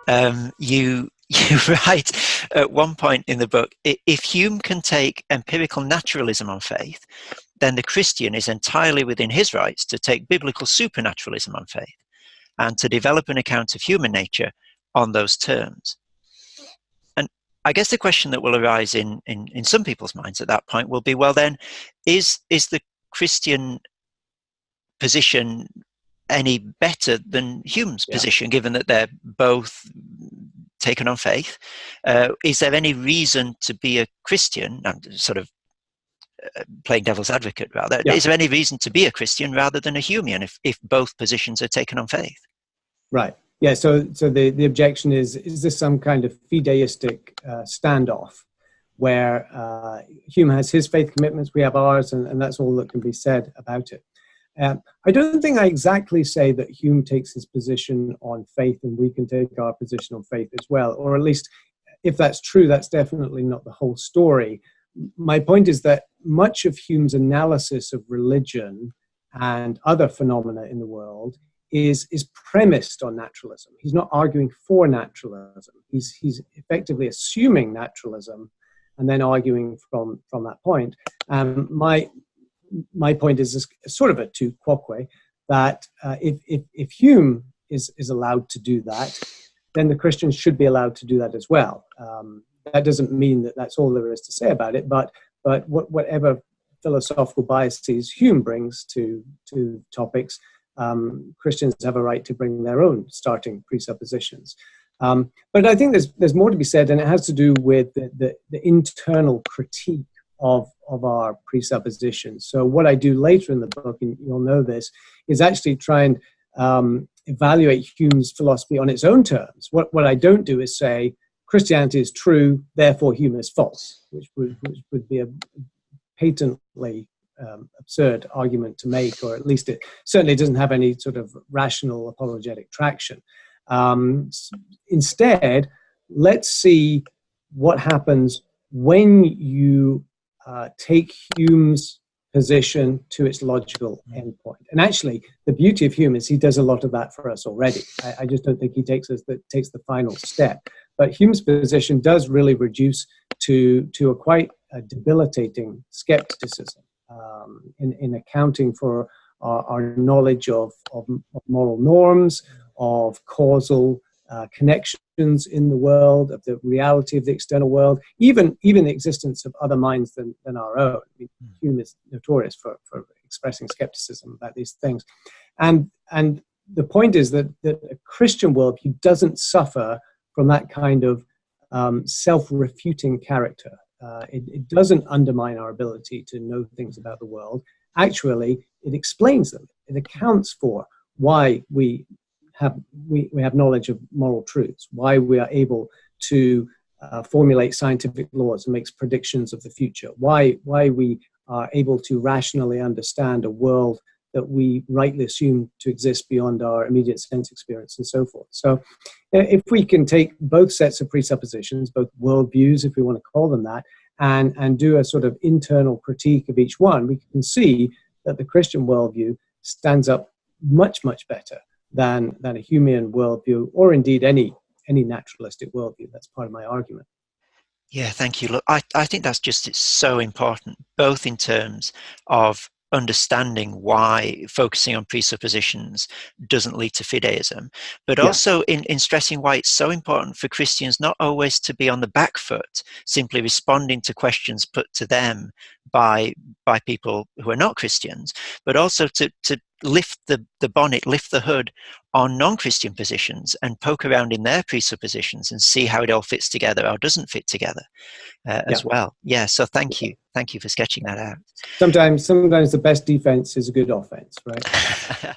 You write at one point in the book, if Hume can take empirical naturalism on faith, then the Christian is entirely within his rights to take biblical supernaturalism on faith and to develop an account of human nature on those terms. And I guess the question that will arise in some people's minds at that point will be, well then, is the Christian position any better than Hume's position, given that they're both taken on faith? Is there any reason to be a Christian? I'm sort of playing devil's advocate rather. Is there any reason to be a Christian rather than a Humean if both positions are taken on faith? Right. Yeah. So the objection is this some kind of fideistic standoff where Hume has his faith commitments, we have ours, and that's all that can be said about it. I don't think I exactly say that Hume takes his position on faith and we can take our position on faith as well, or at least if that's true, that's definitely not the whole story. My point is that much of Hume's analysis of religion and other phenomena in the world is premised on naturalism. He's not arguing for naturalism. He's effectively assuming naturalism and then arguing from that point. My point is sort of a tu quoque, that if Hume is allowed to do that, then the Christians should be allowed to do that as well. That doesn't mean that that's all there is to say about it, but whatever philosophical biases Hume brings to topics, Christians have a right to bring their own starting presuppositions. But I think there's more to be said, and it has to do with the internal critique of our presuppositions. So what I do later in the book, and you'll know this, is actually try and evaluate Hume's philosophy on its own terms. What I don't do is say Christianity is true, therefore Hume is false, which would be a patently absurd argument to make, or at least it certainly doesn't have any sort of rational apologetic traction. Instead, let's see what happens when you take Hume's position to its logical endpoint. And actually, the beauty of Hume is he does a lot of that for us already. I just don't think he takes the final step. But Hume's position does really reduce to a quite debilitating skepticism in accounting for our knowledge of moral norms, of causal connections in the world, of the reality of the external world, even the existence of other minds than our own. I mean, Hume is notorious for expressing skepticism about these things. And the point is that a Christian worldview doesn't suffer from that kind of self-refuting character. It doesn't undermine our ability to know things about the world. Actually, it explains them. It accounts for why we have knowledge of moral truths, why we are able to formulate scientific laws and make predictions of the future, why we are able to rationally understand a world that we rightly assume to exist beyond our immediate sense experience, and so forth. So if we can take both sets of presuppositions, both worldviews, if we want to call them that, and do a sort of internal critique of each one, we can see that the Christian worldview stands up much, much better than a Humean worldview, or indeed any naturalistic worldview. That's part of my argument. Yeah, thank you. Look, I think it's so important, both in terms of understanding why focusing on presuppositions doesn't lead to fideism, but also in stressing why it's so important for Christians not always to be on the back foot, simply responding to questions put to them by people who are not Christians, but also to lift the bonnet, lift the hood on non-Christian positions and poke around in their presuppositions and see how it all fits together or doesn't fit together as well. Yeah, so thank you for sketching that out. Sometimes the best defense is a good offense, right?